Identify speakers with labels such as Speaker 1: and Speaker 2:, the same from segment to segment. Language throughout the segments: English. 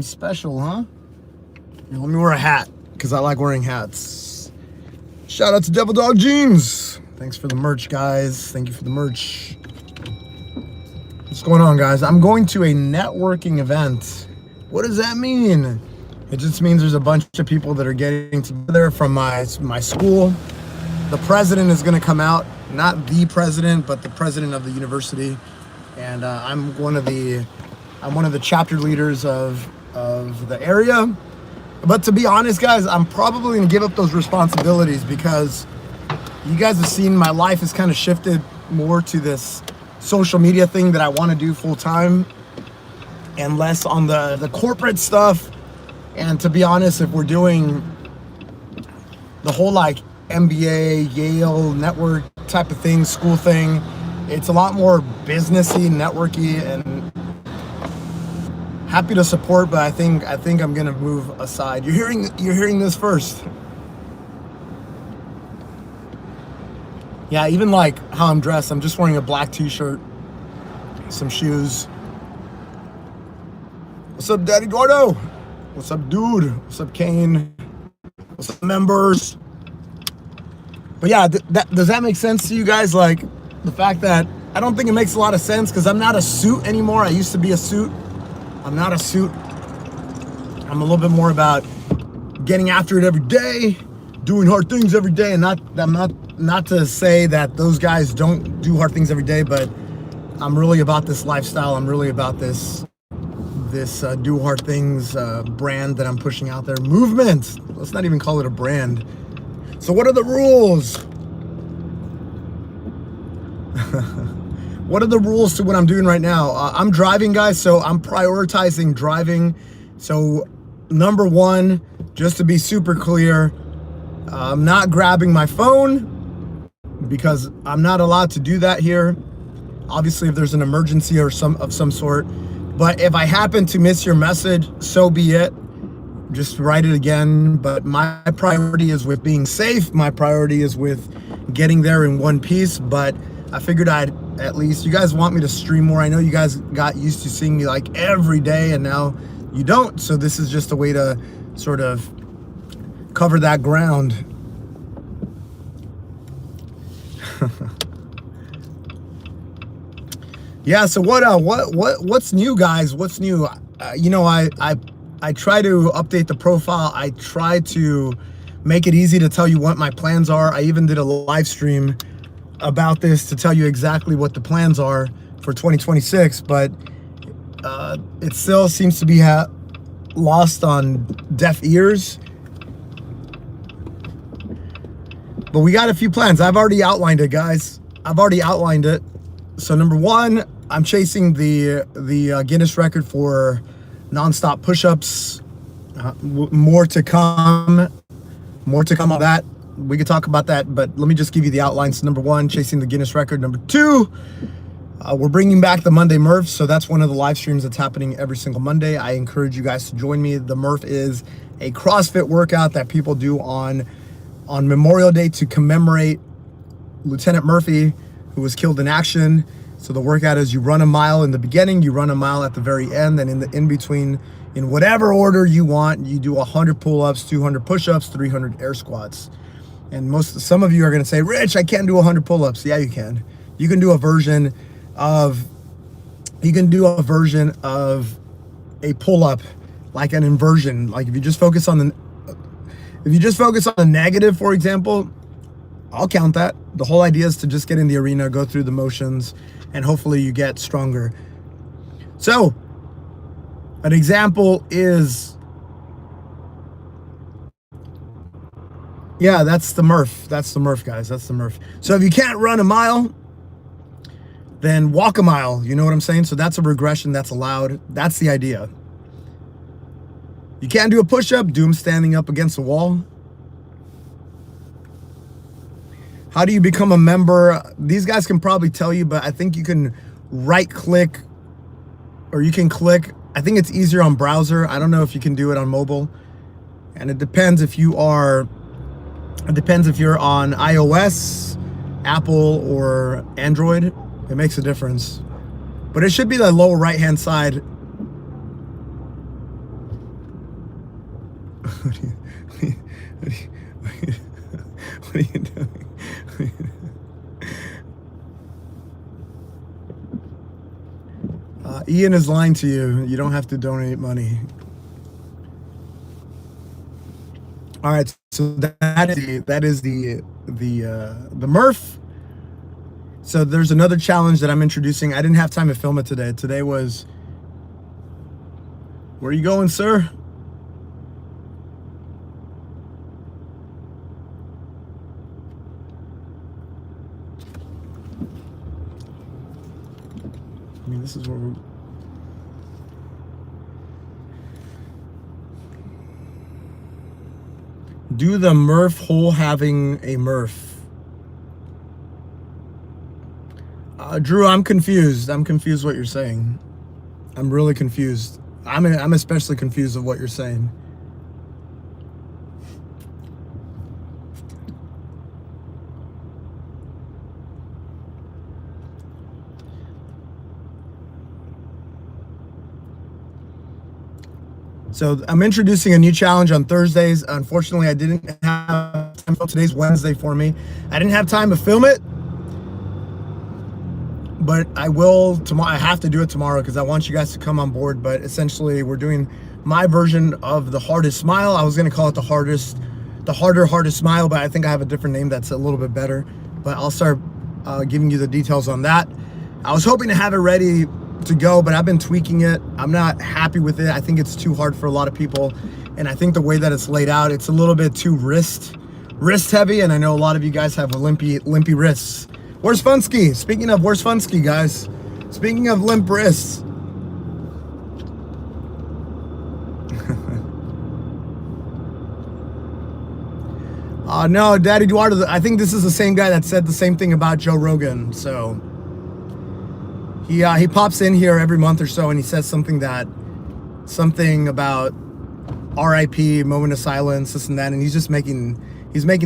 Speaker 1: Special, huh? Here, let me wear a hat because I like wearing hats. Shout out to Devil Dog Jeans. Thanks for the merch, guys. Thank you for the merch. What's going on, guys? I'm going to a networking event. What does that mean? It just means there's a bunch of people that are getting together from my school. The president is going to come out, not the president, but the president of the university, and I'm one of the chapter leaders of the area. But to be honest, guys, I'm probably gonna give up those responsibilities because you guys have seen my life has kind of shifted more to this social media thing that I want to do full time and less on the corporate stuff. And to be honest, if we're doing the whole like MBA, Yale, network type of thing, school thing, it's a lot more businessy, networky, and happy to support, but I think I'm gonna move aside. You're hearing this first. Yeah, even like how I'm dressed. I'm just wearing a black t-shirt, some shoes. What's up, Daddy Gordo? What's up, dude? What's up, Kane? What's up, members? But yeah, does that make sense to you guys? Like the fact that I don't think it makes a lot of sense because I'm not a suit anymore. I used to be a suit. I'm not a suit. I'm a little bit more about getting after it every day, doing hard things every day, and not to say that those guys don't do hard things every day, but I'm really about this lifestyle. I'm really about this do hard things brand that I'm pushing out there. Movement. Let's not even call it a brand. So what are the rules? What are the rules to what I'm doing right now? I'm driving, guys, so I'm prioritizing driving. So number one, just to be super clear, I'm not grabbing my phone because I'm not allowed to do that here. Obviously, if there's an emergency or some sort. But if I happen to miss your message, so be it. Just write it again. But my priority is with being safe. My priority is with getting there in one piece. But I figured I'd at least, you guys want me to stream more. I know you guys got used to seeing me like every day and now you don't. So this is just a way to sort of cover that ground. Yeah, so what's new, guys? What's new? You know, I try to update the profile. I try to make it easy to tell you what my plans are. I even did a live stream about this to tell you exactly what the plans are for 2026, but it still seems to be lost on deaf ears. But we got a few plans. I've already outlined it, guys. I've already outlined it. So number one, I'm chasing the Guinness record for nonstop push-ups. More to come on that. We could talk about that, but let me just give you the outlines. Number one, chasing the Guinness record. Number two, we're bringing back the Monday Murph. So that's one of the live streams that's happening every single Monday. I encourage you guys to join me. The Murph is a CrossFit workout that people do on Memorial Day to commemorate Lieutenant Murphy, who was killed in action. So the workout is you run a mile in the beginning, you run a mile at the very end, and in between, in whatever order you want, you do 100 pull-ups, 200 push-ups, 300 air squats. And some of you are going to say, Rich, I can't do 100 pull-ups. Yeah, you can. You can do a version of a pull-up, like an inversion. Like if you just focus on the negative, for example, I'll count that. The whole idea is to just get in the arena, go through the motions, and hopefully you get stronger. So an example is, yeah, that's the Murph. That's the Murph, guys. That's the Murph. So if you can't run a mile, then walk a mile. You know what I'm saying? So that's a regression that's allowed. That's the idea. You can't do a push-up, do them standing up against a wall. How do you become a member? These guys can probably tell you, but I think you can right-click or you can click. I think it's easier on browser. I don't know if you can do it on mobile. And it depends if you're on iOS, Apple, or Android. It makes a difference. But it should be the lower right-hand side. What are you doing? Ian is lying to you. You don't have to donate money. All right, so that is the Murph. So there's another challenge that I'm introducing. I didn't have time to film it today. Today was, where are you going, sir? I mean, this is where we're... Do the Murph hole having a Murph. Drew, I'm confused. I'm confused what you're saying. I'm really confused. I'm especially confused of what you're saying. So I'm introducing a new challenge on Thursdays. Unfortunately, I didn't have time. Today's Wednesday for me. I didn't have time to film it, but I will tomorrow. I have to do it tomorrow because I want you guys to come on board. But essentially, we're doing my version of the hardest smile. I was going to call it the hardest smile, but I think I have a different name that's a little bit better. But I'll start giving you the details on that. I was hoping to have it ready to go, but I've been tweaking it. I'm not happy with it. I think it's too hard for a lot of people, and I think the way that it's laid out, it's a little bit too wrist heavy, and I know a lot of you guys have limpy wrists. Where's Funsky? Speaking of, where's Funsky, guys? Speaking of limp wrists. No, Daddy Eduardo, I think this is the same guy that said the same thing about Joe Rogan. So he pops in here every month or so, and he says something about RIP, moment of silence, this and that, and he's making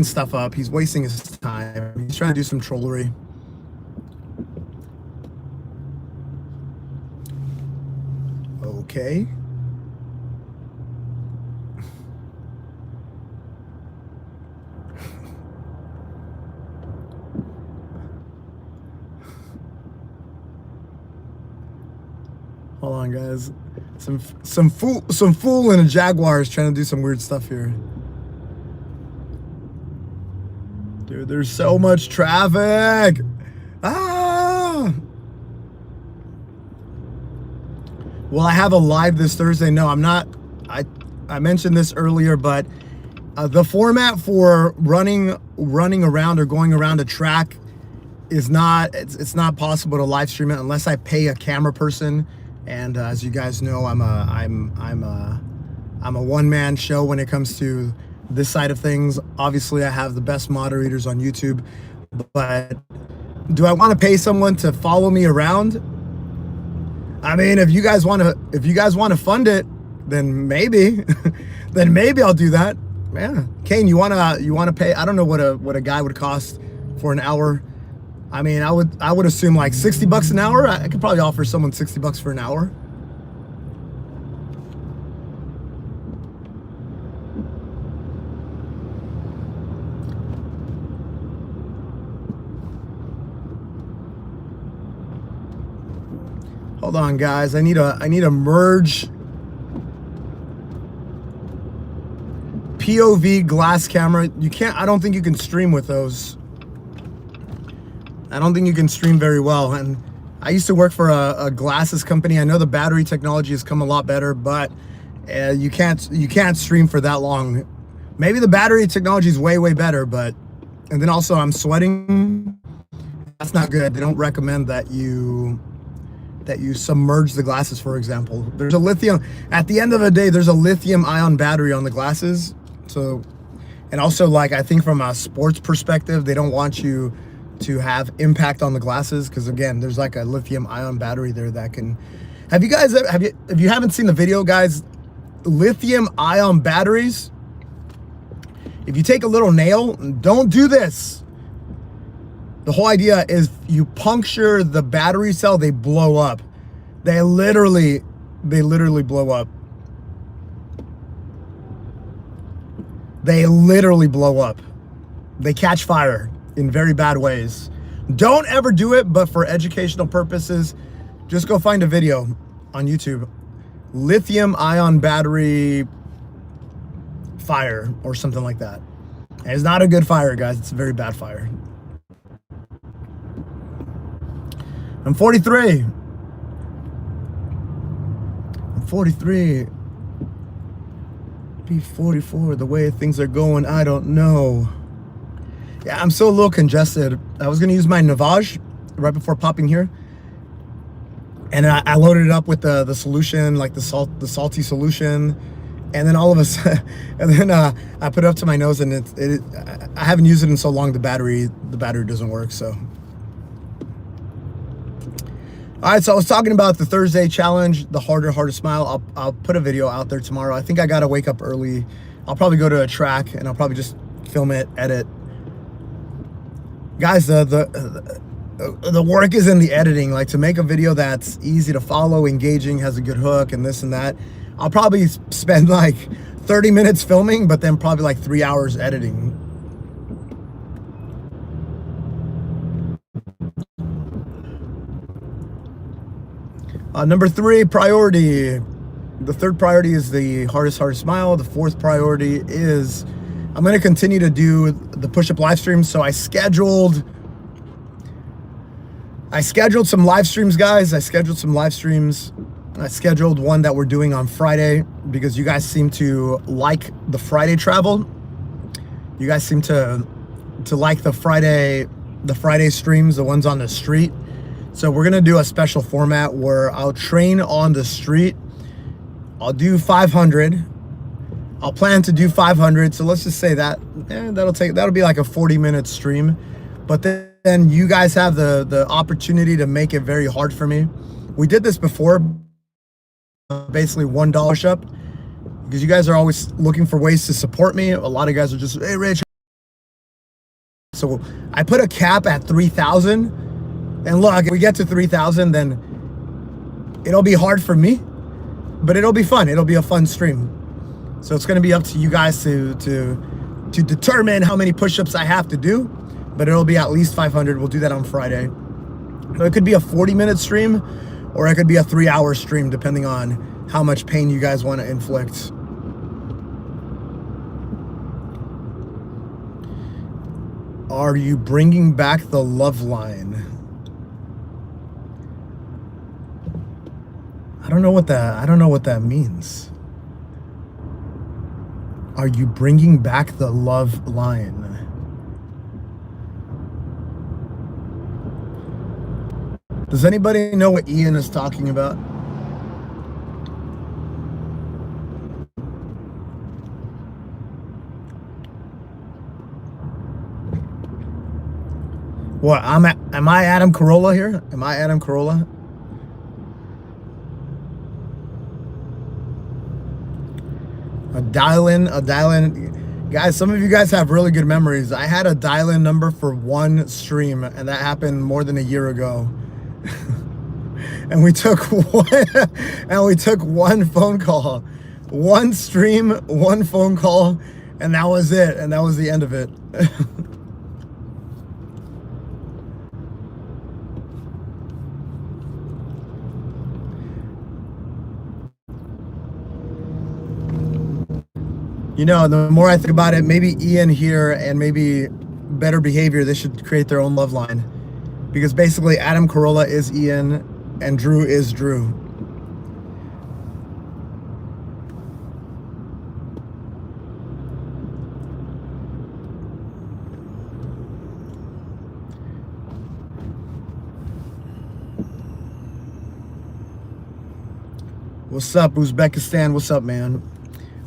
Speaker 1: stuff up. He's wasting his time. He's trying to do some trollery. Okay. Hold on, guys. Some fool in a Jaguar is trying to do some weird stuff here. Dude, there's so much traffic. Ah! Will I have a live this Thursday? No, I'm not. I mentioned this earlier, but the format for running around or going around a track is not. It's not possible to live stream it unless I pay a camera person. And as you guys know, I'm a one-man show when it comes to this side of things. Obviously, I have the best moderators on YouTube, but do I want to pay someone to follow me around? I mean, if you guys want to fund it, then maybe I'll do that. Yeah, Kane, you wanna pay? I don't know what a guy would cost for an hour. I mean, I would assume like $60 an hour. I could probably offer someone $60 for an hour. Hold on, guys. I need a merge POV glass camera. I don't think you can stream with those. I don't think you can stream very well. And I used to work for a glasses company. I know the battery technology has come a lot better, but you can't stream for that long. Maybe the battery technology is way better, but and then also I'm sweating. That's not good. They don't recommend that you submerge the glasses, for example. There's a lithium, at the end of the day, there's a lithium ion battery on the glasses. So, and also, like, I think from a sports perspective, they don't want you to have impact on the glasses, because again, there's like a lithium ion battery there that can... if you haven't seen the video, guys, lithium ion batteries, if you take a little nail, don't do this. The whole idea is you puncture the battery cell, they blow up. They literally blow up. they literally blow up. They catch fire in very bad ways. Don't ever do it, but for educational purposes, just go find a video on YouTube. Lithium ion battery fire or something like that. It's not a good fire, guys. It's a very bad fire. I'm 43. I'm 43. Be 44. The way things are going, I don't know. Yeah, I'm still a little congested. I was gonna use my Navage right before popping here, and I loaded it up with the solution, like the salty solution, and then all of a sudden, and then I put it up to my nose, and I haven't used it in so long. The battery doesn't work. So, all right. So I was talking about the Thursday challenge, the harder smile. I'll put a video out there tomorrow. I think I gotta wake up early. I'll probably go to a track, and I'll probably just film it, edit. Guys, the work is in the editing. Like, to make a video that's easy to follow, engaging, has a good hook, and this and that, I'll probably spend like 30 minutes filming, but then probably like 3 hours editing. Number 3, priority. The third priority is the hardest smile. The fourth priority is I'm going to continue to do the push-up live streams. So I scheduled some live streams, guys. I scheduled one that we're doing on Friday because you guys seem to like the Friday travel. You guys seem to like the Friday streams, the ones on the street. So we're going to do a special format where I'll train on the street. I'll do 500. I'll plan to do 500. So let's just say that that'll be like a 40-minute stream. But then you guys have the opportunity to make it very hard for me. We did this before, basically $1 push-up, because you guys are always looking for ways to support me. A lot of guys are just, hey, Rich. So I put a cap at 3,000. And look, if we get to 3,000, then it'll be hard for me, but it'll be fun. It'll be a fun stream. So it's going to be up to you guys to determine how many push-ups I have to do, but it'll be at least 500. We'll do that on Friday. So it could be a 40-minute stream, or it could be a 3-hour stream, depending on how much pain you guys want to inflict. Are you bringing back the love line? I don't know what that means. Are you bringing back the love line? Does anybody know what Ian is talking about? What? Am I Adam Carolla here? Am I Adam Carolla? A dial-in. Guys, some of you guys have really good memories. I had a dial-in number for one stream, and that happened more than a year ago. and we took one phone call. One stream, one phone call, and that was it. And that was the end of it. You know, the more I think about it, maybe Ian here and maybe Better Behavior, they should create their own love line. Because basically Adam Carolla is Ian and Drew is Drew. What's up, Uzbekistan? What's up, man?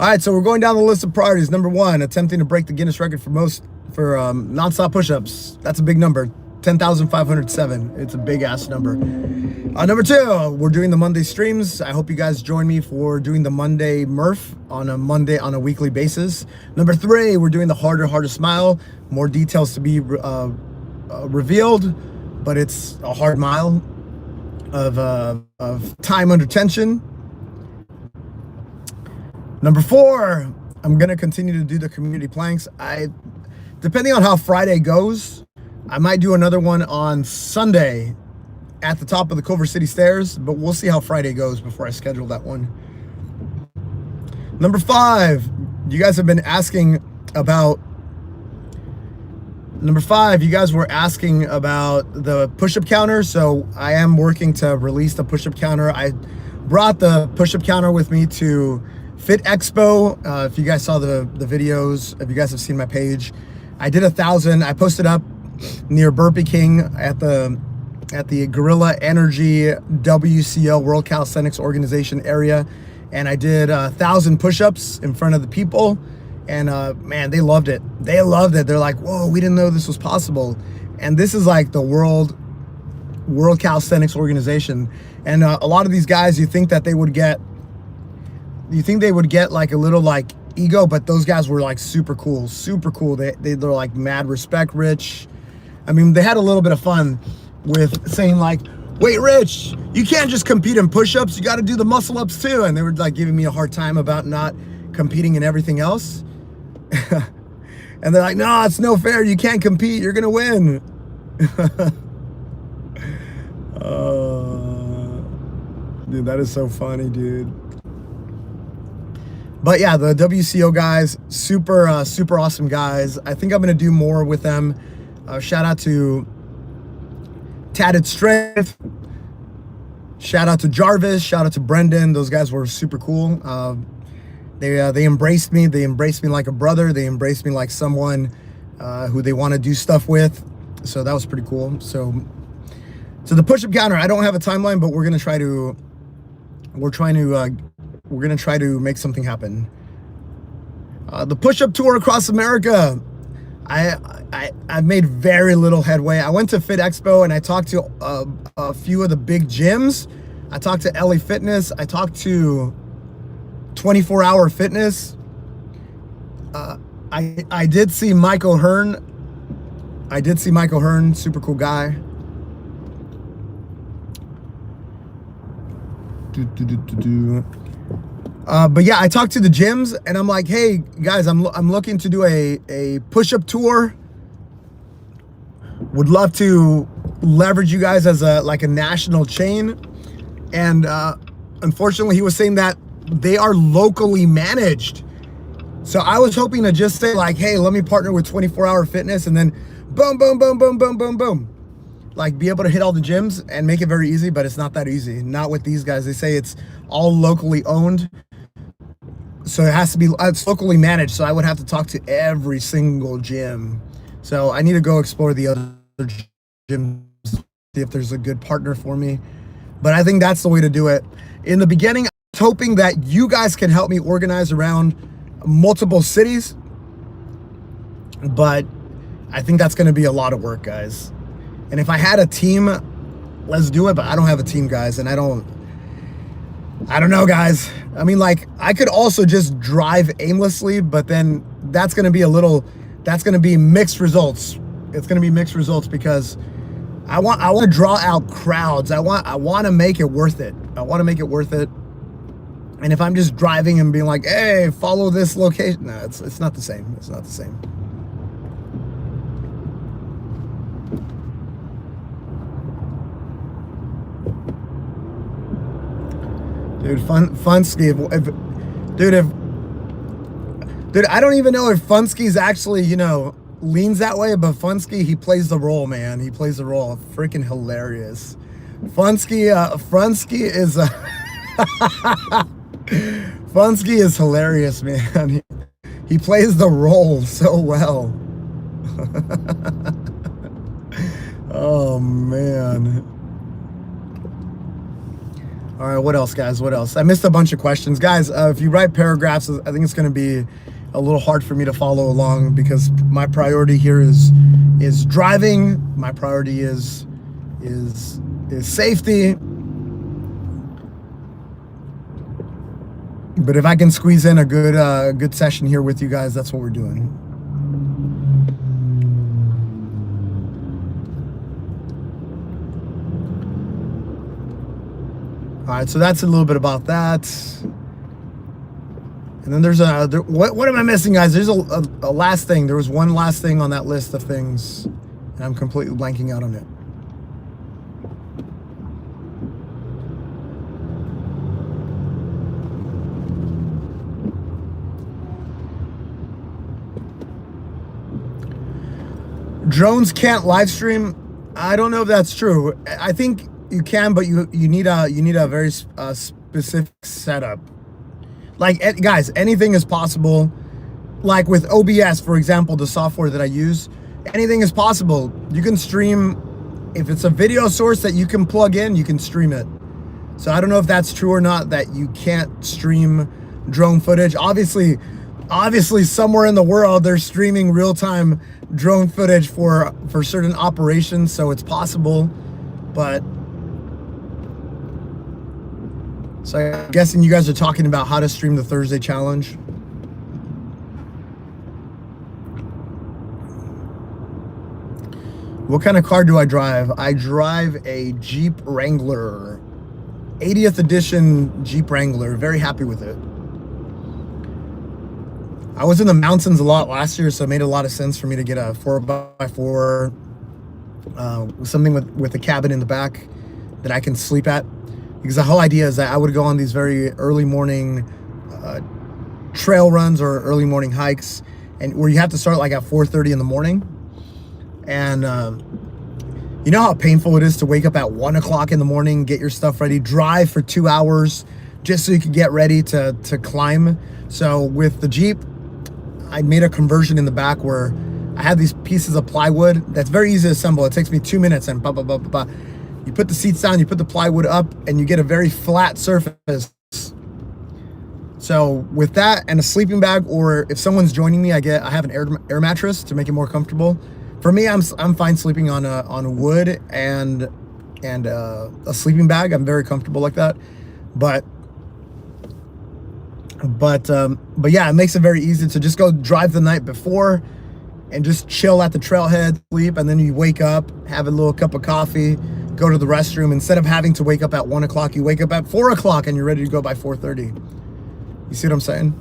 Speaker 1: All right, so we're going down the list of priorities. Number 1, attempting to break the Guinness record for nonstop push-ups. That's a big number, 10,507. It's a big-ass number. Number 2, we're doing the Monday streams. I hope you guys join me for doing the Monday Murph on a weekly basis. Number 3, we're doing the harder smile. More details to be revealed, but it's a hard mile of time under tension. Number 4, I'm gonna continue to do the community planks. Depending on how Friday goes, I might do another one on Sunday at the top of the Culver City stairs, but we'll see how Friday goes before I schedule that one. Number 5, you guys have been asking about Number 5, you guys were asking about the push-up counter. So I am working to release the push-up counter. I brought the push-up counter with me to Fit Expo. If you guys saw the videos, if you guys have seen my page, I did 1,000. I posted up near Burpee King at the Gorilla Energy WCO, World Calisthenics Organization area, and I did 1,000 push-ups in front of the people. And man, they loved it. They loved it. They're like, whoa, we didn't know this was possible. And this is like the World Calisthenics Organization. And a lot of these guys, you think they would get like a little like ego, but those guys were like super cool. They're like mad respect Rich. I mean, they had a little bit of fun with saying like, wait, Rich, you can't just compete in push-ups. You got to do the muscle ups too. And they were like giving me a hard time about not competing in everything else. And they're like, no, it's no fair. You can't compete. You're going to win. Dude, that is so funny, dude. But yeah, the WCO guys, super awesome guys. I think I'm going to do more with them. Shout out to Tatted Strength. Shout out to Jarvis. Shout out to Brendan. Those guys were super cool. They embraced me. They embraced me like a brother. They embraced me like someone who they want to do stuff with. So that was pretty cool. So the push-up counter, I don't have a timeline, but we're gonna try to make something happen. The push-up tour across America. I've made very little headway. I went to Fit Expo and I talked to a few of the big gyms. I talked to LA Fitness. I talked to 24 Hour Fitness. I did see Michael Hearn. Super cool guy. But yeah, I talked to the gyms and I'm like, hey guys, I'm looking to do a push-up tour. Would love to leverage you guys as a national chain. And unfortunately, he was saying that they are locally managed. So I was hoping to just say like, hey, let me partner with 24 Hour Fitness and then boom, boom, boom, boom, boom, boom, boom. Like be able to hit all the gyms and make it very easy, but it's not that easy. Not with these guys. They say it's all locally owned. So it's locally managed. So I would have to talk to every single gym. So I need to go explore the other gyms, see if there's a good partner for me. But I think that's the way to do it. In the beginning, I was hoping that you guys can help me organize around multiple cities. But I think that's going to be a lot of work, guys. And if I had a team, let's do it. But I don't have a team, guys. And I don't know, guys. I mean, like, I could also just drive aimlessly, but then that's going to be mixed results. It's going to be mixed results because I want to draw out crowds. I want to make it worth it. I want to make it worth it. And if I'm just driving and being like, hey, follow this location, no, it's not the same. It's not the same. Dude, Funsky, dude, I don't even know if Funsky's actually, leans that way, but Funsky, he plays the role, man. He plays the role. Freaking hilarious. Funsky is Funsky is hilarious, man. He plays the role so well. Oh, man. All right, what else, guys? What else? I missed a bunch of questions. Guys, if you write paragraphs, I think it's going to be a little hard for me to follow along because my priority here is driving. My priority is safety. But if I can squeeze in a good session here with you guys, that's what we're doing. All right, so that's a little bit about that. And then there's what am I missing, guys? There's a last thing. There was one last thing on that list of things, and I'm completely blanking out on it. Drones can't live stream. I don't know if that's true. I think you can, but you need a very specific setup. Like, guys, anything is possible. Like with OBS, for example, the software that I use, anything is possible. You can stream. If it's a video source that you can plug in, you can stream it. So I don't know if that's true or not, that you can't stream drone footage. Obviously somewhere in the world they're streaming real-time drone footage for certain operations, so it's possible. But so I'm guessing you guys are talking about how to stream the Thursday challenge. What kind of car do I drive? I drive a Jeep Wrangler, 80th edition Jeep Wrangler. Very happy with it. I was in the mountains a lot last year, so it made a lot of sense for me to get a 4x4, something with a cabin in the back that I can sleep at. Because the whole idea is that I would go on these very early morning trail runs or early morning hikes, and where you have to start like at 4:30 in the morning. And you know how painful it is to wake up at 1 o'clock in the morning, get your stuff ready, drive for 2 hours just so you could get ready to climb. So with the Jeep, I made a conversion in the back where I had these pieces of plywood that's very easy to assemble. It takes me 2 minutes, and you put the seats down, you put the plywood up, and you get a very flat surface. So with that and a sleeping bag, or if someone's joining me, I have an air mattress to make it more comfortable. For me, I'm fine sleeping on wood and a sleeping bag. I'm very comfortable like that. But yeah, it makes it very easy to just go drive the night before and just chill at the trailhead, sleep, and then you wake up, have a little cup of coffee, go to the restroom. Instead of having to wake up at 1 o'clock, you wake up at 4 o'clock and you're ready to go by 4:30. You see what I'm saying?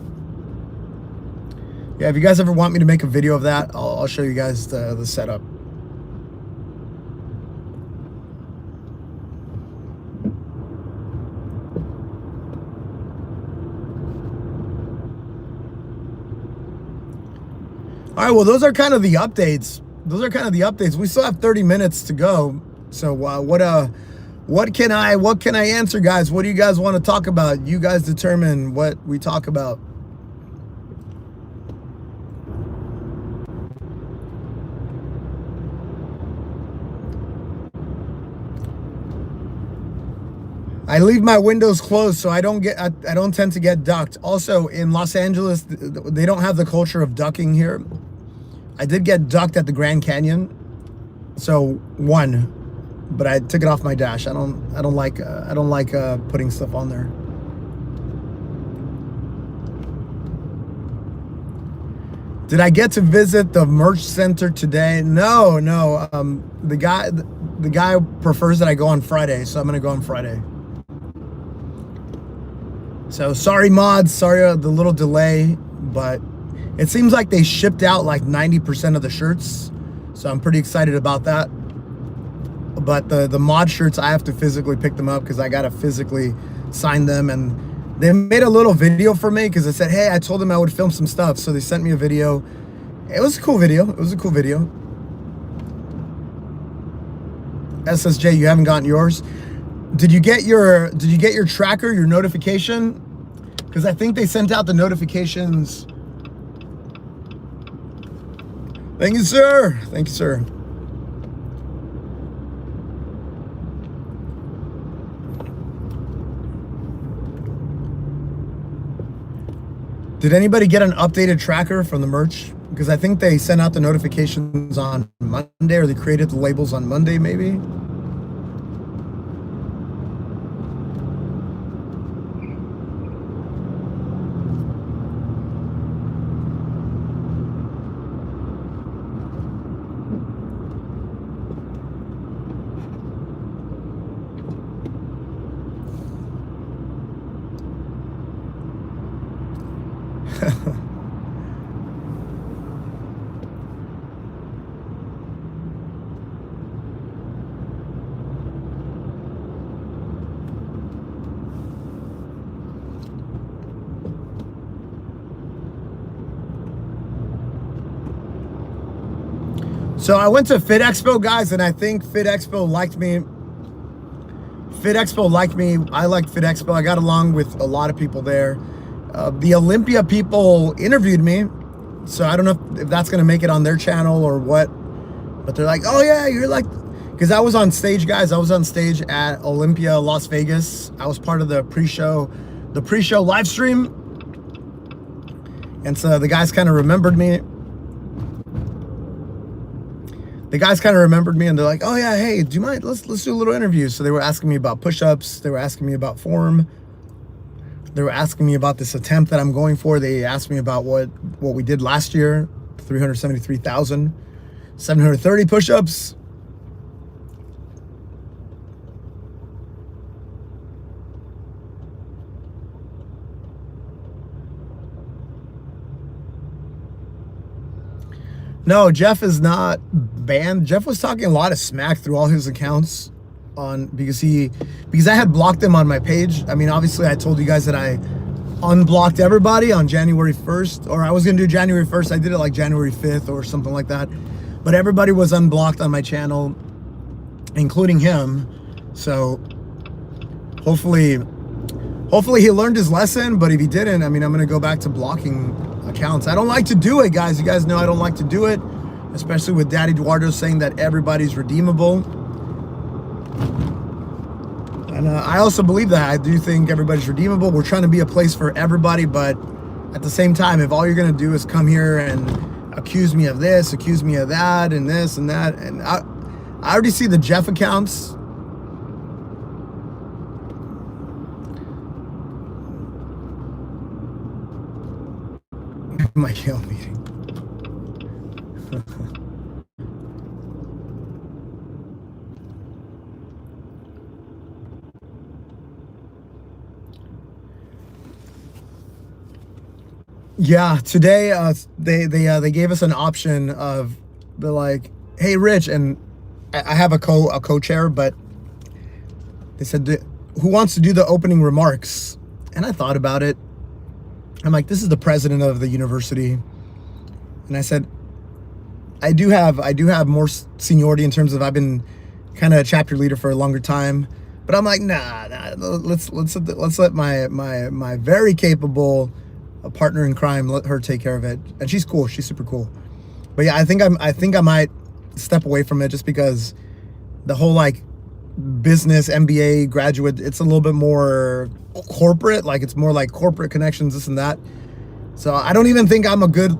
Speaker 1: Yeah, if you guys ever want me to make a video of that, I'll show you guys the setup. All right, well, those are kind of the updates. We still have 30 minutes to go. So what can I answer, guys? What do you guys want to talk about? You guys determine what we talk about. I leave my windows closed so I don't tend to get ducked. Also, in Los Angeles, they don't have the culture of ducking here. I did get ducked at the Grand Canyon, so one, but I took it off my dash. I don't like putting stuff on there. Did I get to visit the merch center today? No. The guy prefers that I go on Friday, so I'm gonna go on Friday. So sorry, mods. Sorry the little delay, but it seems like they shipped out like 90% of the shirts, so I'm pretty excited about that. But the mod shirts, I have to physically pick them up because I gotta physically sign them. And they made a little video for me because I said, hey, I told them I would film some stuff, so they sent me a video. It was a cool video. SSJ, you haven't gotten yours. Did you get your tracker, your notification? Because I think they sent out the notifications. Thank you, sir. Did anybody get an updated tracker from the merch? Because I think they sent out the notifications on Monday, or they created the labels on Monday, maybe. So I went to Fit Expo, guys, and I think Fit Expo liked me. Fit Expo liked me. I liked Fit Expo. I got along with a lot of people there. The Olympia people interviewed me, so I don't know if that's gonna make it on their channel or what. But they're like, "Oh yeah, you're like," because I was on stage, guys. I was on stage at Olympia, Las Vegas. I was part of the pre-show live stream, and so the guys kind of remembered me. The guys kind of remembered me, and they're like, "Oh yeah, hey, do you mind? Let's do a little interview." So they were asking me about push-ups. They were asking me about form. They were asking me about this attempt that I'm going for. They asked me about what we did last year, 373,730 push-ups. No, Jeff is not banned. Jeff was talking a lot of smack through all his accounts because I had blocked him on my page. I mean, obviously I told you guys that I unblocked everybody on January 1st, or I was gonna do January 1st. I did it like January 5th or something like that. But everybody was unblocked on my channel, including him. So hopefully he learned his lesson, but if he didn't, I mean, I'm gonna go back to blocking accounts. I don't like to do it, guys. You guys know I don't like to do it, especially with Daddy Eduardo saying that everybody's redeemable. And I also believe that. I do think everybody's redeemable. We're trying to be a place for everybody, but at the same time, if all you're gonna do is come here and accuse me of this, accuse me of that, and this and that, and I already see the Jeff accounts. My Yale meeting. Yeah, today they gave us an option of, they're like, "Hey, Rich," and I have a co-chair, but they said, "Who wants to do the opening remarks?" And I thought about it. I'm like, this is the president of the university, and I said, I do have more seniority in terms of I've been kind of a chapter leader for a longer time, but I'm like, nah, let's let my very capable partner in crime, let her take care of it, and she's cool, she's super cool. But yeah, I think I might step away from it just because the whole like business MBA graduate, it's a little bit more corporate, like it's more like corporate connections, this and that. So I don't even think I'm a good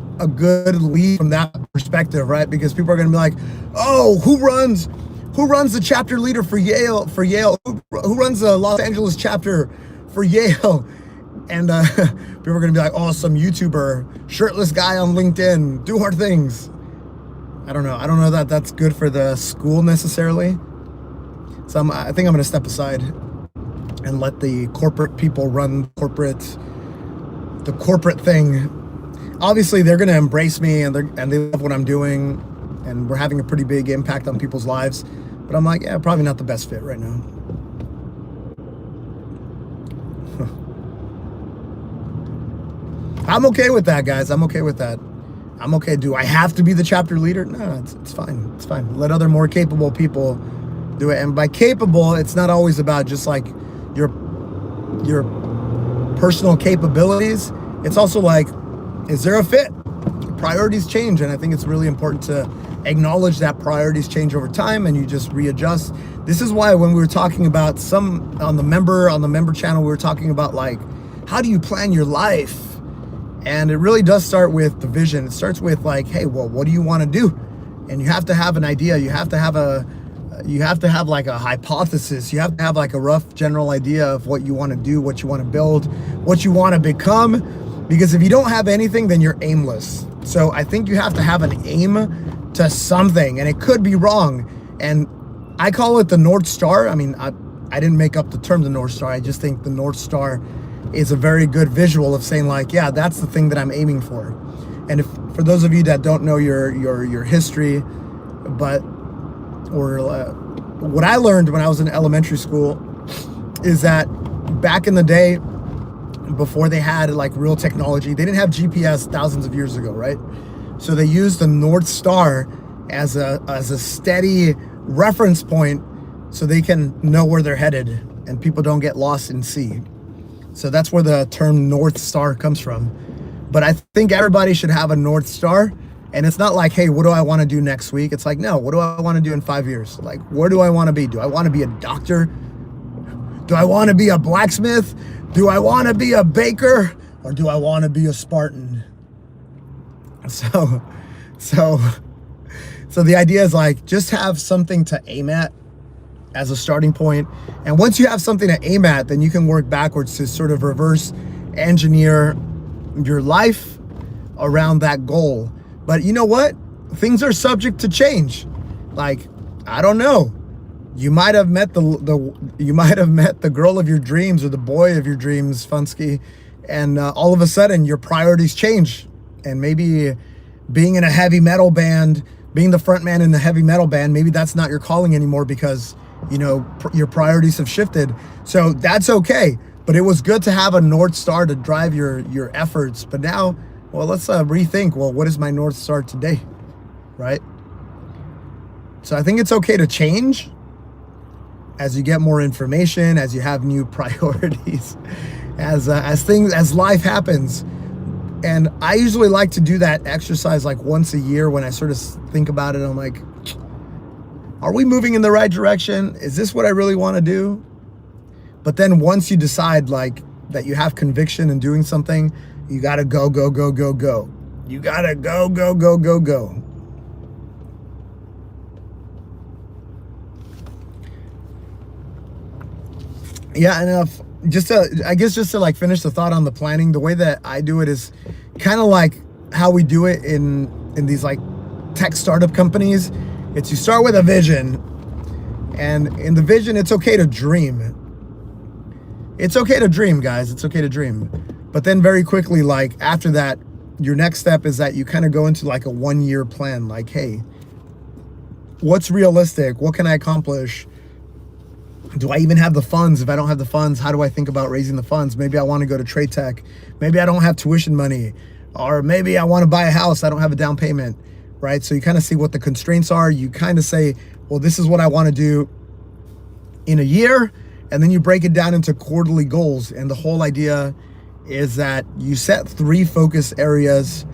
Speaker 1: lead from that perspective, right? Because people are gonna be like, "Oh, who runs the chapter leader for Yale? Who runs the Los Angeles chapter for Yale?" And people are gonna be like, "Oh, some YouTuber, shirtless guy on LinkedIn, do hard things." I don't know that that's good for the school necessarily. So I think I'm gonna step aside and let the corporate people run the corporate thing. Obviously, they're gonna embrace me and they love what I'm doing, and we're having a pretty big impact on people's lives. But I'm like, yeah, probably not the best fit right now. I'm okay with that, guys. I'm okay with that. I'm okay. Do I have to be the chapter leader? No, it's fine. It's fine. Let other more capable people do it. And by capable, it's not always about just like your personal capabilities. It's also like, is there a fit? Priorities change, and I think it's really important to acknowledge that priorities change over time, and you just readjust. This is why when we were talking about on the member channel, we were talking about like, how do you plan your life? And it really does start with the vision. It starts with like, hey, well, what do you want to do? And you have to have an idea. You have to have like a hypothesis. You have to have like a rough general idea of what you want to do, what you want to build, what you want to become. Because if you don't have anything, then you're aimless. So I think you have to have an aim to something, and it could be wrong. And I call it the North Star. I mean, I didn't make up the term the North Star. I just think the North Star is a very good visual of saying like, yeah, that's the thing that I'm aiming for. And if for those of you that don't know your history, what I learned when I was in elementary school is that back in the day, before they had like real technology, they didn't have GPS thousands of years ago, right? So they used the North Star as a steady reference point so they can know where they're headed and people don't get lost in sea. So that's where the term North Star comes from. But I think everybody should have a North Star. And it's not like, hey, what do I want to do next week? It's like, no, what do I want to do in 5 years? Like, where do I want to be? Do I want to be a doctor? Do I want to be a blacksmith? Do I want to be a baker? Or do I want to be a Spartan? So the idea is like, just have something to aim at as a starting point. And once you have something to aim at, then you can work backwards to sort of reverse engineer your life around that goal. But you know what? Things are subject to change. Like, I don't know. You might have met the girl of your dreams or the boy of your dreams, Funsky, and all of a sudden your priorities change. And maybe being in a heavy metal band, being the front man in the heavy metal band, maybe that's not your calling anymore because, you know, your priorities have shifted. So that's okay. But it was good to have a North Star to drive your efforts. But now, well, let's rethink, well, what is my North Star today, right? So I think it's okay to change as you get more information, as you have new priorities, as life happens. And I usually like to do that exercise like once a year when I sort of think about it. I'm like, are we moving in the right direction? Is this what I really want to do? But then once you decide like that you have conviction in doing something, you got to go. You got to go. Yeah, enough. Just to like finish the thought on the planning, the way that I do it is kind of like how we do it in these like tech startup companies. It's you start with a vision, and in the vision, it's okay to dream. It's okay to dream, guys. It's okay to dream. But then very quickly, like after that, your next step is that you kind of go into like a 1-year plan. Like, hey, what's realistic? What can I accomplish? Do I even have the funds? If I don't have the funds, how do I think about raising the funds? Maybe I want to go to trade tech. Maybe I don't have tuition money. Or maybe I want to buy a house. I don't have a down payment, right? So you kind of see what the constraints are. You kind of say, well, this is what I want to do in a year. And then you break it down into quarterly goals. And the whole idea is that you set 3 focus areas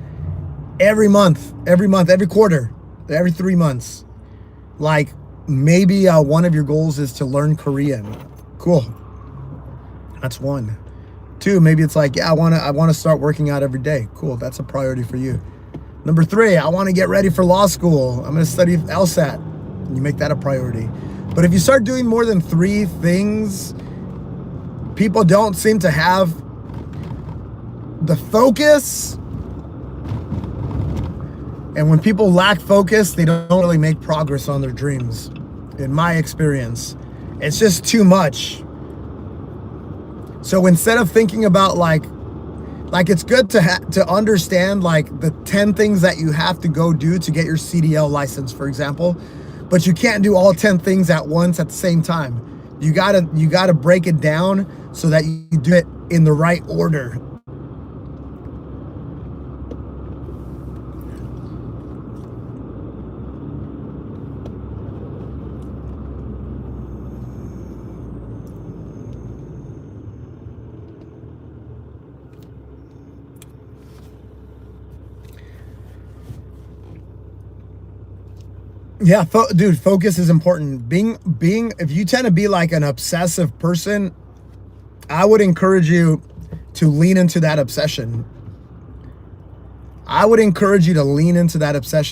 Speaker 1: every month, every quarter, every 3 months. Like, maybe one of your goals is to learn Korean. Cool. That's 1. 2, maybe it's like, yeah, I want to start working out every day. Cool. That's a priority for you. Number 3, I want to get ready for law school. I'm going to study LSAT. And you make that a priority. But if you start doing more than 3 things, people don't seem to have the focus. And when people lack focus, they don't really make progress on their dreams. In my experience, it's just too much. So instead of thinking about like it's good to understand like the 10 things that you have to go do to get your CDL license, for example, but you can't do all 10 things at once at the same time. You gotta break it down so that you do it in the right order. Yeah, dude, focus is important. If you tend to be like an obsessive person, I would encourage you to lean into that obsession.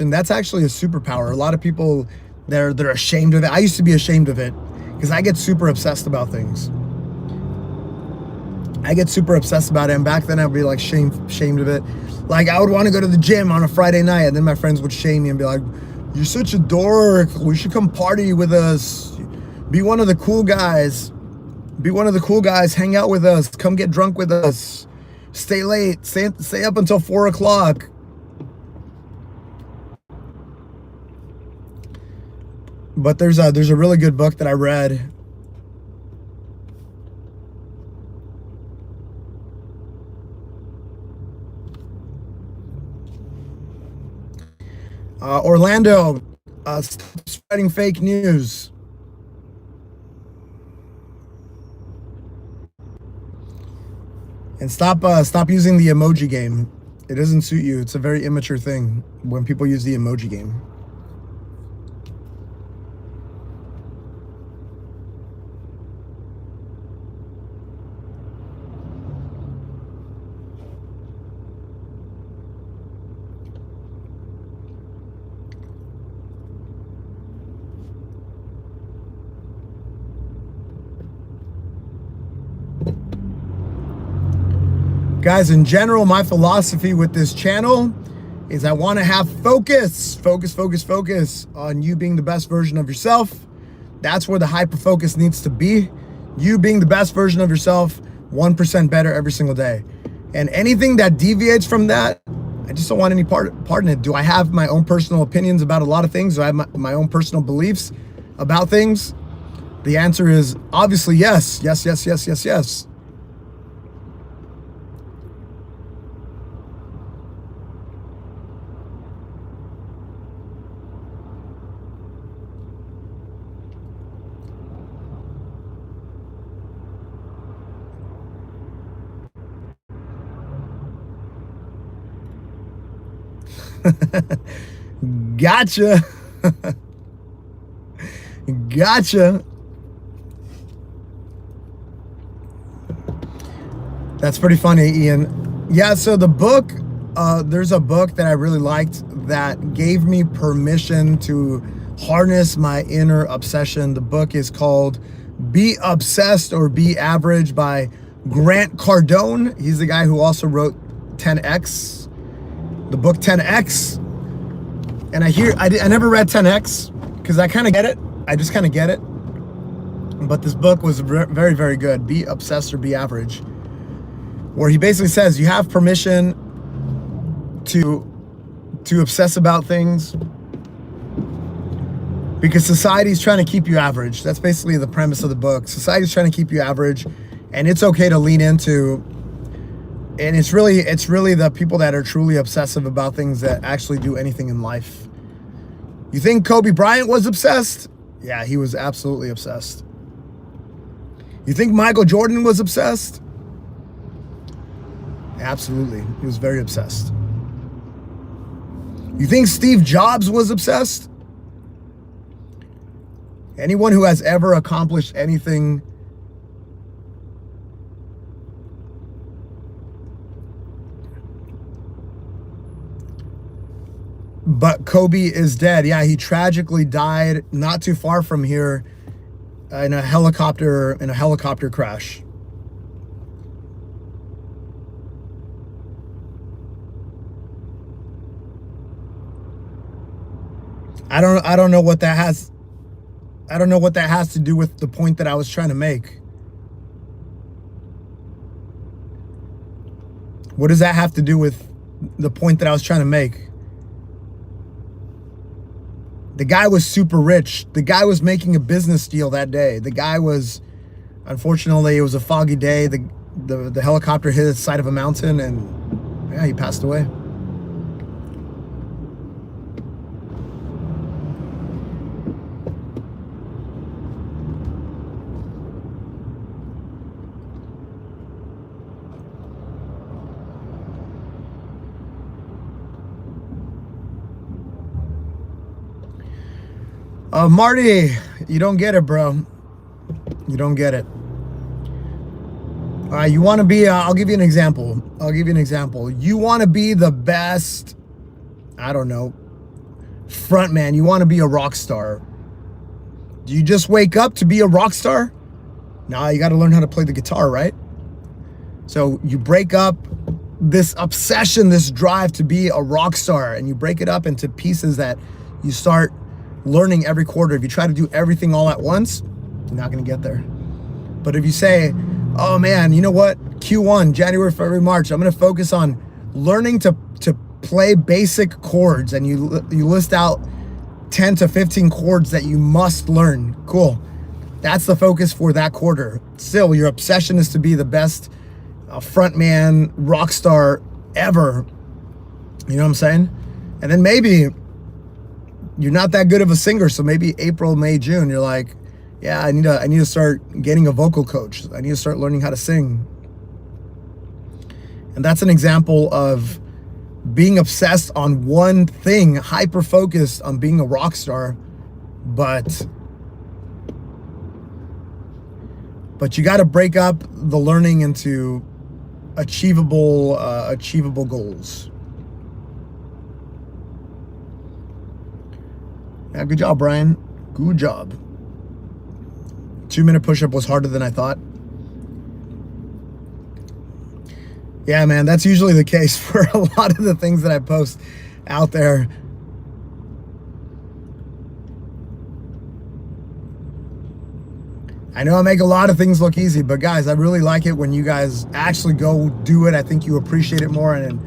Speaker 1: That's actually a superpower. A lot of people, they're ashamed of it. I used to be ashamed of it because I get super obsessed about things. And back then I'd be like shamed of it. Like I would want to go to the gym on a Friday night, and then my friends would shame me and be like, "You're such a dork. We should come party with us. Be one of the cool guys. Hang out with us. Come get drunk with us. Stay late. Stay up until 4 o'clock." But there's a really good book that I read. Orlando, stop spreading fake news. And stop using the emoji game. It doesn't suit you. It's a very immature thing when people use the emoji game. Guys, in general, my philosophy with this channel is I want to have focus on you being the best version of yourself. That's where the hyper focus needs to be. You being the best version of yourself, 1% better every single day. And anything that deviates from that, I just don't want any part in it. Do I have my own personal opinions about a lot of things? Do I have my own personal beliefs about things? The answer is obviously yes. Yes. Gotcha. Gotcha. That's pretty funny, Ian. Yeah, so the book, there's a book that I really liked that gave me permission to harness my inner obsession. The book is called Be Obsessed or Be Average by Grant Cardone. He's the guy who also wrote 10X, the book 10X. And I never read 10X because I kind of get it. I just kind of get it. But this book was very, very good. Be Obsessed or Be Average, where he basically says you have permission to obsess about things because society's trying to keep you average. That's basically the premise of the book. Society's trying to keep you average, and it's okay to lean into. And it's really the people that are truly obsessive about things that actually do anything in life. You think Kobe Bryant was obsessed? Yeah, he was absolutely obsessed. You think Michael Jordan was obsessed? Absolutely. He was very obsessed. You think Steve Jobs was obsessed? Anyone who has ever accomplished anything but Kobe is dead. Yeah, he tragically died not too far from here in a helicopter crash. I don't know what that has to do with the point that I was trying to make. What does that have to do with the point that I was trying to make? The guy was super rich. The guy was making a business deal that day. The guy was, unfortunately, it was a foggy day. The helicopter hit the side of a mountain and yeah, he passed away. Marty, you don't get it, bro. You don't get it. All right, you want to be, I'll give you an example. You want to be the best, I don't know, front man. You want to be a rock star. Do you just wake up to be a rock star? No, you got to learn how to play the guitar, right? So you break up this obsession, this drive to be a rock star, and you break it up into pieces that you start learning every quarter. If you try to do everything all at once, you're not going to get there. But if you say, oh man, you know what? Q1, January, February, March, I'm going to focus on learning to play basic chords, and you list out 10 to 15 chords that you must learn. Cool. That's the focus for that quarter. Still, your obsession is to be the best frontman, rock star ever. You know what I'm saying? And then maybe you're not that good of a singer. So maybe April, May, June, you're like, yeah, I need to start getting a vocal coach. I need to start learning how to sing. And that's an example of being obsessed on one thing, hyper focused on being a rock star, but you got to break up the learning into achievable goals. Yeah, good job, Brian. Good job. 2-minute push-up was harder than I thought. Yeah, man, that's usually the case for a lot of the things that I post out there. I know I make a lot of things look easy, but guys, I really like it when you guys actually go do it. I think you appreciate it more, and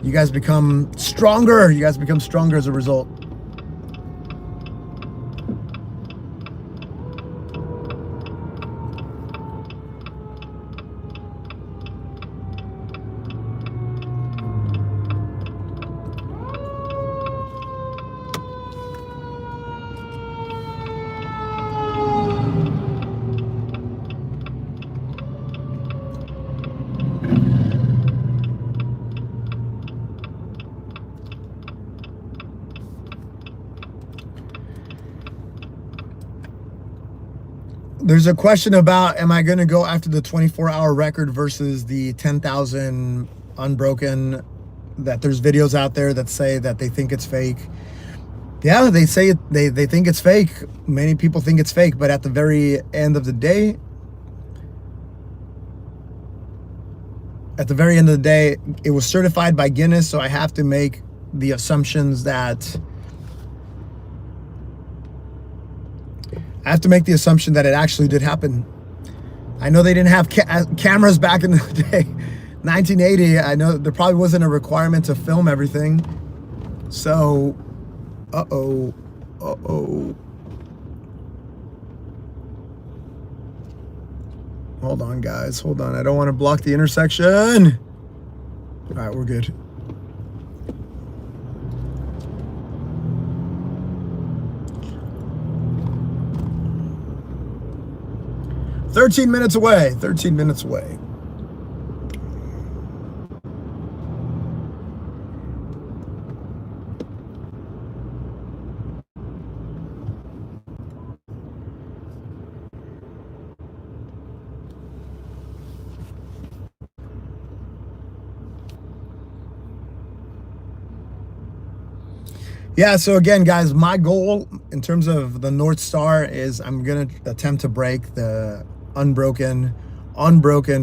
Speaker 1: you guys become stronger. You guys become stronger as a result. There's a question about, am I going to go after the 24-hour record versus the 10,000 unbroken, that there's videos out there that say that they think it's fake. Yeah, they say it, they think it's fake. Many people think it's fake, but at the very end of the day, it was certified by Guinness, so I have to make the assumptions that it actually did happen. I know they didn't have cameras back in the day, 1980. I know there probably wasn't a requirement to film everything. So, uh-oh. Hold on, guys. Hold on. I don't want to block the intersection. All right, we're good. "13 minutes away. 13 minutes away." Yeah, so again, guys, my goal in terms of the North Star is I'm going to attempt to break the unbroken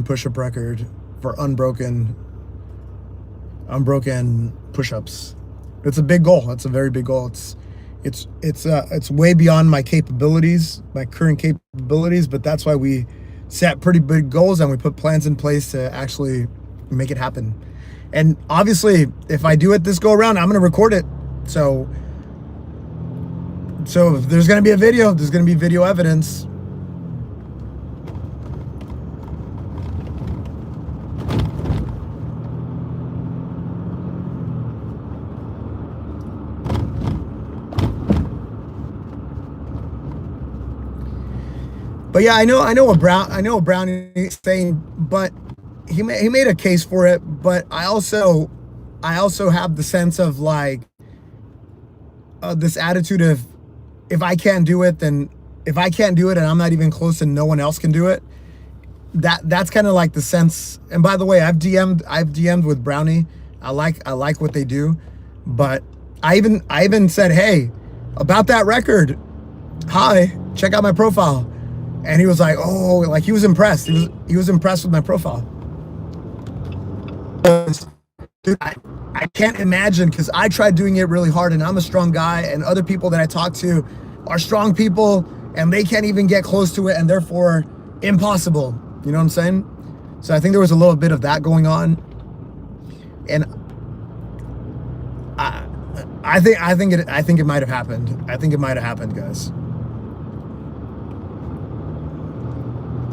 Speaker 1: push-up record for unbroken push-ups. It's a big goal. It's a very big goal. It's way beyond my capabilities, my current capabilities, but that's why we set pretty big goals and we put plans in place to actually make it happen. And obviously, if I do it this go around, I'm going to record it. So if there's going to be a video, there's going to be video evidence. But yeah, I know what Brownie is saying, but he made a case for it. But I also have the sense of like this attitude of, if I can't do it, and I'm not even close and no one else can do it, that's kind of like the sense. And by the way, I've DM'd with Brownie. I like what they do, but I even said, hey, about that record, hi, check out my profile. And he was like, oh, like he was impressed. He was impressed with my profile. Dude, I can't imagine, because I tried doing it really hard, and I'm a strong guy, and other people that I talk to are strong people, and they can't even get close to it, and therefore impossible. You know what I'm saying? So I think there was a little bit of that going on, and I think it might have happened. I think it might have happened, guys.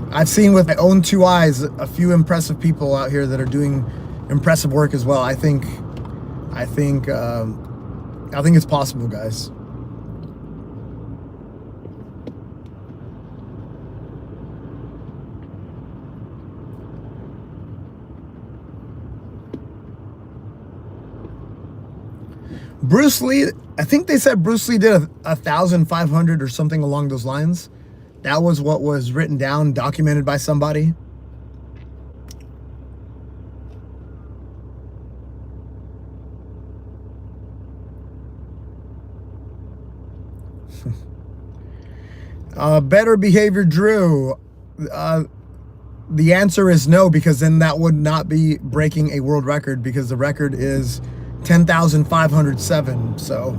Speaker 1: I've seen with my own two eyes a few impressive people out here that are doing impressive work as well. I think it's possible, guys. Bruce Lee, I think they said Bruce Lee did 1,500 or something along those lines. That was what was written down, documented by somebody. Better behavior, Drew. The answer is no, because then that would not be breaking a world record, because the record is 10,507. So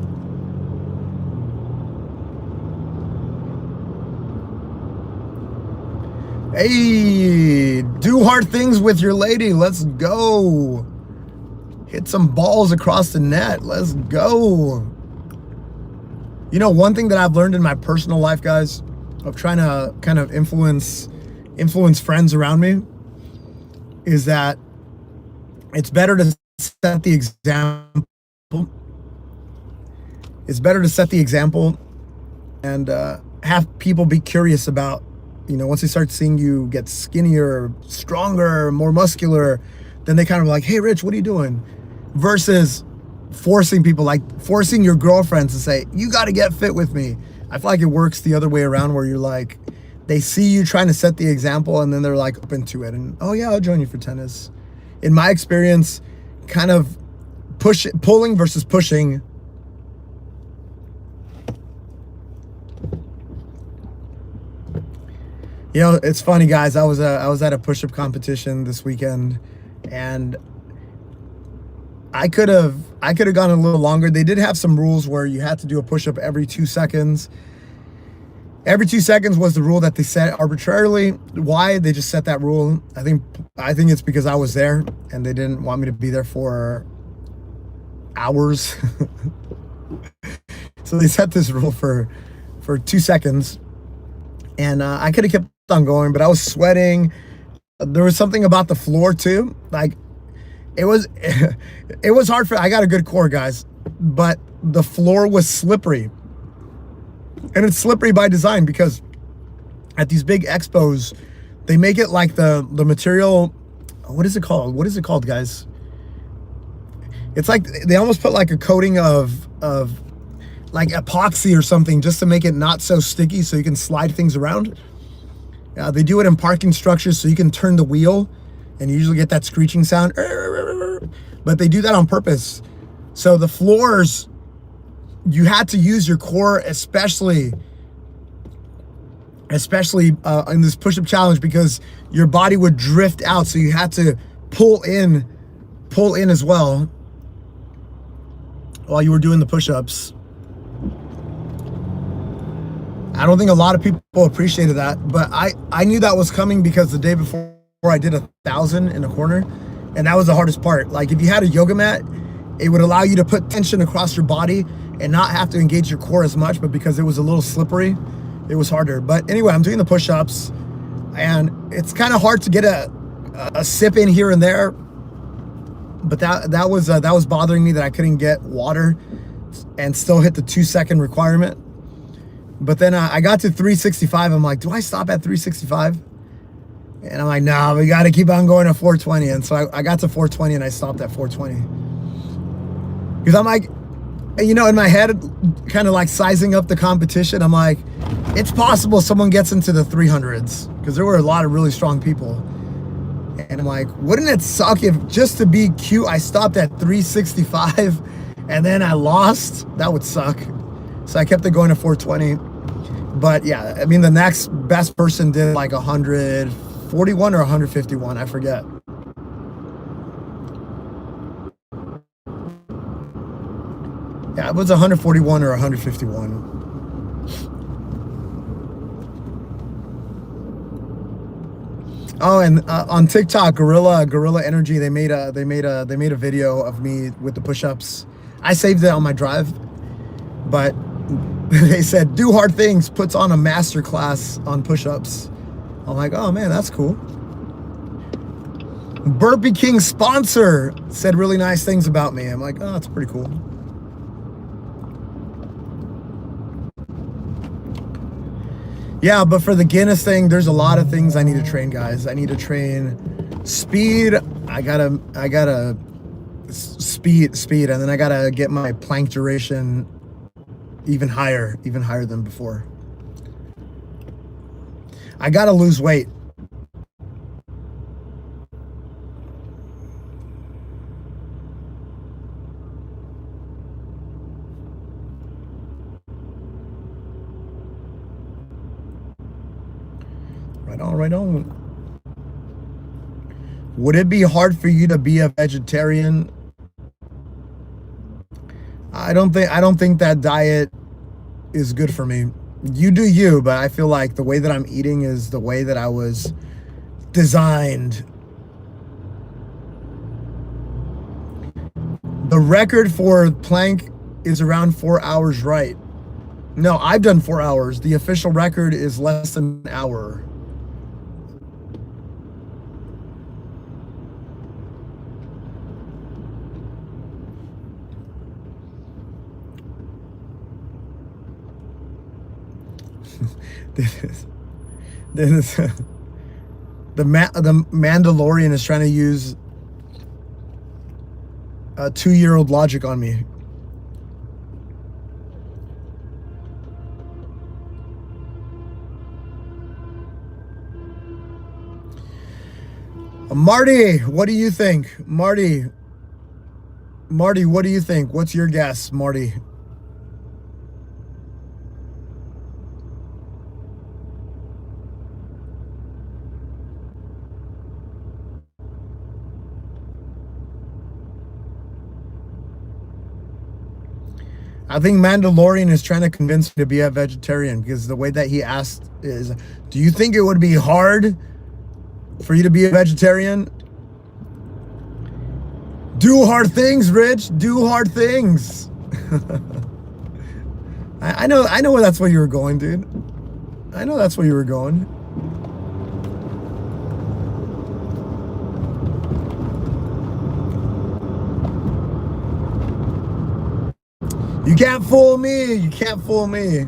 Speaker 1: hey, do hard things with your lady. Let's go. Hit some balls across the net. Let's go. You know, one thing that I've learned in my personal life, guys, of trying to kind of influence friends around me, is that it's better to set the example. It's better to set the example and have people be curious about, you know, once they start seeing you get skinnier, stronger, more muscular, then they kind of like, hey, Rich, what are you doing? Versus forcing people, like forcing your girlfriends to say, you got to get fit with me. I feel like it works the other way around, where you're like, they see you trying to set the example and then they're like open to it. And, oh yeah, I'll join you for tennis. In my experience, kind of pulling versus pushing. You know, it's funny, guys. I was at a push-up competition this weekend, and I could have gone a little longer. They did have some rules where you had to do a push-up every 2 seconds. Every 2 seconds was the rule that they set arbitrarily. Why? They just set that rule. I think it's because I was there and they didn't want me to be there for hours. So they set this rule for 2 seconds. And I could have kept on going, but I was sweating. There was something about the floor too. Like, it was hard I got a good core, guys, but the floor was slippery. And it's slippery by design, because at these big expos, they make it like the material, what is it called? What is it called, guys? It's like they almost put like a coating of like epoxy or something, just to make it not so sticky, so you can slide things around. They do it in parking structures, so you can turn the wheel and you usually get that screeching sound. But they do that on purpose. So the floors, you had to use your core, especially in this push-up challenge, because your body would drift out. So you had to pull in as well while you were doing the push-ups. I don't think a lot of people appreciated that, but I knew that was coming, because the day before I did 1,000 in a corner, and that was the hardest part. Like, if you had a yoga mat, it would allow you to put tension across your body and not have to engage your core as much, but because it was a little slippery, it was harder. But anyway, I'm doing the push-ups, and it's kind of hard to get a sip in here and there. But that was bothering me, that I couldn't get water and still hit the 2 second requirement. But then I got to 365. I'm like, do I stop at 365? And I'm like, no, we got to keep on going to 420. And so I got to 420 and I stopped at 420. Because I'm like, you know, in my head, kind of like sizing up the competition, I'm like, it's possible someone gets into the 300s, because there were a lot of really strong people. And I'm like, wouldn't it suck if, just to be cute, I stopped at 365 and then I lost? That would suck. So I kept it going to 420. But yeah, I mean, the next best person did like 141 or 151, I forget. Yeah, it was 141 or 151. Oh, and on TikTok, Gorilla Energy, they made a video of me with the push-ups. I saved it on my drive, but they said, do hard things, puts on a master class on push-ups. I'm like, oh man, that's cool. Burpee King sponsor said really nice things about me. I'm like, oh, that's pretty cool. Yeah, but for the Guinness thing, there's a lot of things I need to train, guys. I need to train speed. I gotta speed, and then I gotta get my plank duration even higher than before. I gotta lose weight. Right on. Would it be hard for you to be a vegetarian? I don't think that diet is good for me. You do you, but I feel like the way that I'm eating is the way that I was designed. The record for plank is around 4 hours, right? No, I've done 4 hours. The official record is less than an hour. The Mandalorian is trying to use a 2-year-old logic on me. Marty, what do you think? Marty, what do you think? What's your guess, Marty? I think Mandalorian is trying to convince me to be a vegetarian because the way that he asked is, do you think it would be hard for you to be a vegetarian? Do hard things, Rich. Do hard things. I know where that's where you were going, dude. I know that's where you were going. You can't fool me. You can't fool me.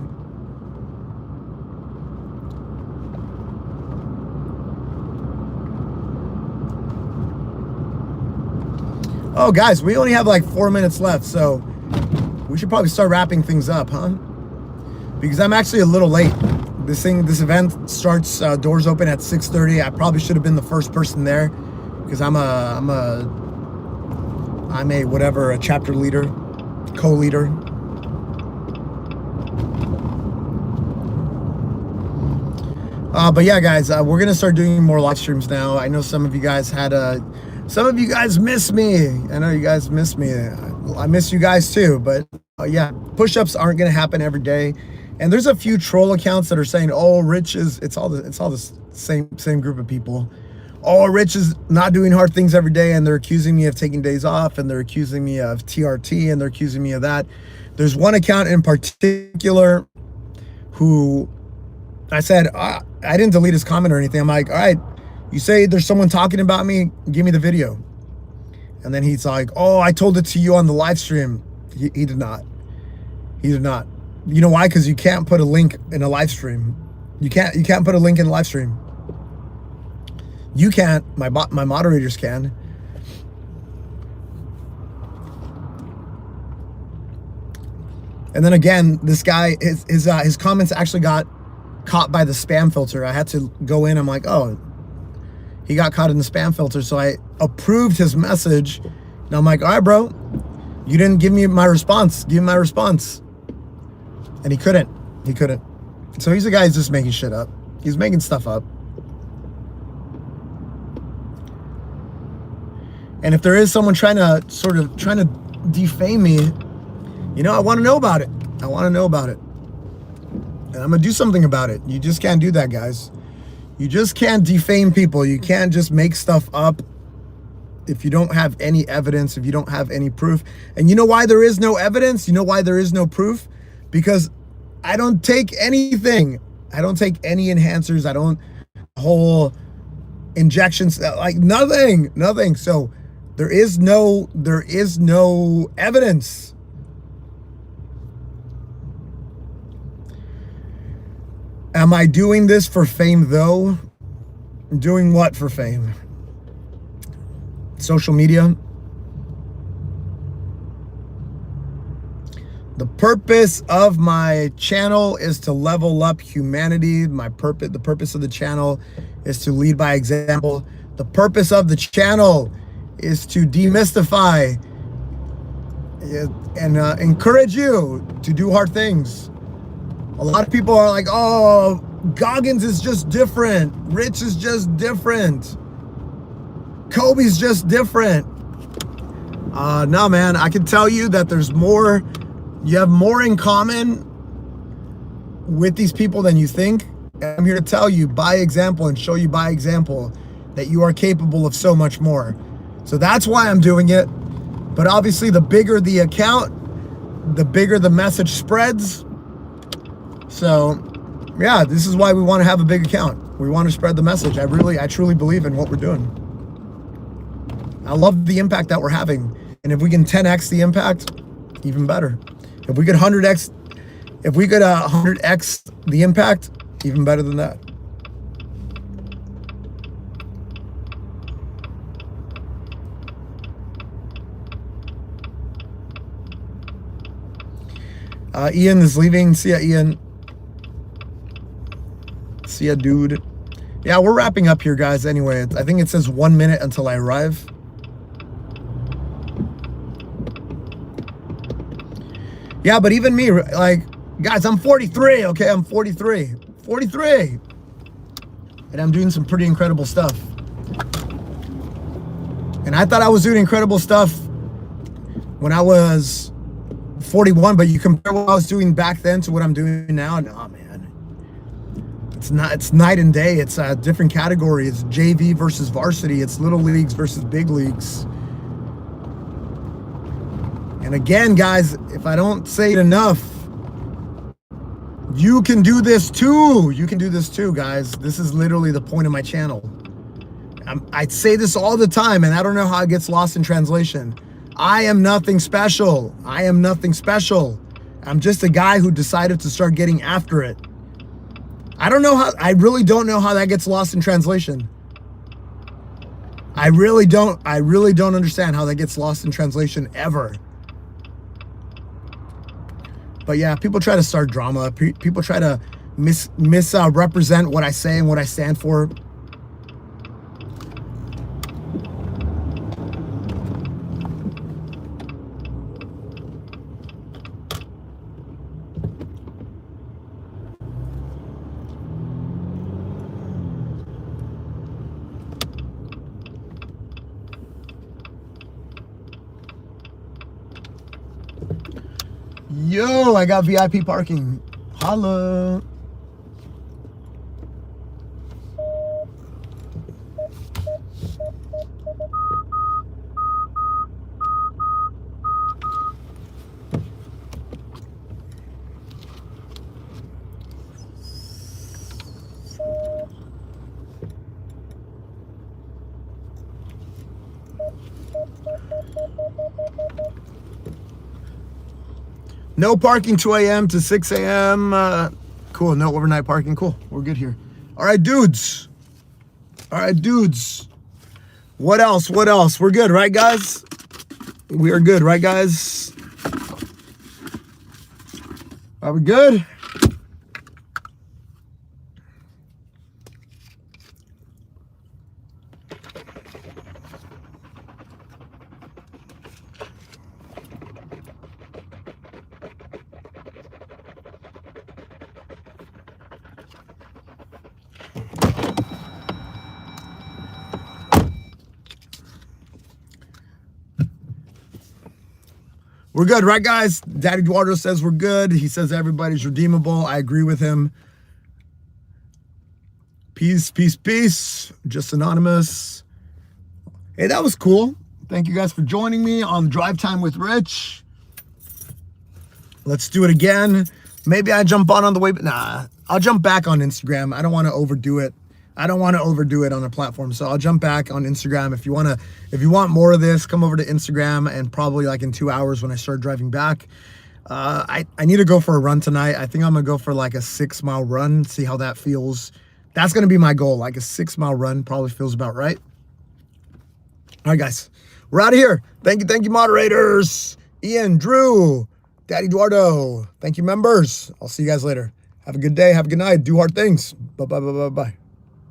Speaker 1: Oh, guys, we only have like 4 minutes left, so we should probably start wrapping things up, huh? Because I'm actually a little late. This event starts, doors open at 6:30. I probably should have been the first person there because I'm a whatever, a chapter leader, co-leader. But yeah, guys, we're gonna start doing more live streams now. I know some of you guys miss me. I know you guys miss me. I miss you guys too. But yeah, push-ups aren't gonna happen every day. And there's a few troll accounts that are saying, "Oh, Rich is." It's all the same group of people. Oh, Rich is not doing hard things every day, and they're accusing me of taking days off, and they're accusing me of TRT, and they're accusing me of that. There's one account in particular who I said, I didn't delete his comment or anything. I'm like, all right, you say there's someone talking about me, give me the video. And then he's like, oh, I told it to you on the live stream. He did not. He did not. You know why? Because you can't put a link in a live stream. You can't put a link in a live stream. You can't. My moderators can. And then again, this guy, his comments actually got caught by the spam filter. I had to go in. I'm like, oh, he got caught in the spam filter. So I approved his message. And I'm like, all right, bro, you didn't give me my response. Give me my response. And he couldn't. So he's a guy who's just making shit up. He's making stuff up. And if there is someone trying to defame me, you know, I want to know about it. I want to know about it. And I'm going to do something about it. You just can't do that, guys. You just can't defame people. You can't just make stuff up if you don't have any evidence, if you don't have any proof. And you know why there is no evidence? You know why there is no proof? Because I don't take anything. I don't take any enhancers. I don't whole injections, like nothing. So there is no evidence. Am I doing this for fame though? Doing what for fame? Social media? The purpose of my channel is to level up humanity. The purpose of the channel is to lead by example. The purpose of the channel is to demystify and encourage you to do hard things. A lot of people are like, oh, Goggins is just different. Rich is just different. Kobe's just different. No, man, I can tell you that there's more. You have more in common with these people than you think. And I'm here to tell you by example and show you by example that you are capable of so much more. So that's why I'm doing it. But obviously, the bigger the account, the bigger the message spreads. So yeah, this is why we want to have a big account. We want to spread the message. I truly believe in what we're doing. I love the impact that we're having. And if we can 10x the impact, even better. If we could 100x the impact, even better than that. Ian is leaving. See ya, Ian. See ya, dude. Yeah, we're wrapping up here, guys. Anyway, I think it says 1 minute until I arrive. Yeah, but even me, like, guys, I'm 43, okay? I'm 43. 43. And I'm doing some pretty incredible stuff. And I thought I was doing incredible stuff when I was 41, but you compare what I was doing back then to what I'm doing now, nah, man. It's night and day. It's a different category. It's JV versus varsity. It's little leagues versus big leagues. And again, guys, if I don't say it enough, you can do this too. You can do this too, guys. This is literally the point of my channel. I say this all the time, and I don't know how it gets lost in translation. I am nothing special. I am nothing special. I'm just a guy who decided to start getting after it. I really don't know how that gets lost in translation. I really don't understand how that gets lost in translation ever. But yeah, people try to start drama. People try to misrepresent what I say and what I stand for. Yo, I got VIP parking. Holla. No parking 2 a.m. to 6 a.m. Cool, no overnight parking. Cool, we're good here. All right, dudes. All right, dudes. What else? What else? We're good, right, guys? We are good, right, guys? Are we good? We're good, right, guys? Daddy Eduardo says we're good. He says everybody's redeemable. I agree with him. Peace, peace, peace. Just anonymous. Hey, that was cool. Thank you guys for joining me on Drive Time with Rich. Let's do it again. Maybe I jump on the way, but nah, I'll jump back on Instagram. I don't want to overdo it. I don't want to overdo it on a platform, so I'll jump back on Instagram. If you want more of this, come over to Instagram, and probably like in 2 hours when I start driving back. I need to go for a run tonight. I think I'm gonna go for like a 6-mile run, see how that feels. That's gonna be my goal. Like a 6-mile run probably feels about right. All right, guys, we're out of here. Thank you, moderators. Ian, Drew, Daddy Eduardo. Thank you, members. I'll see you guys later. Have a good day. Have a good night. Do hard things. Bye, bye, bye, bye, bye.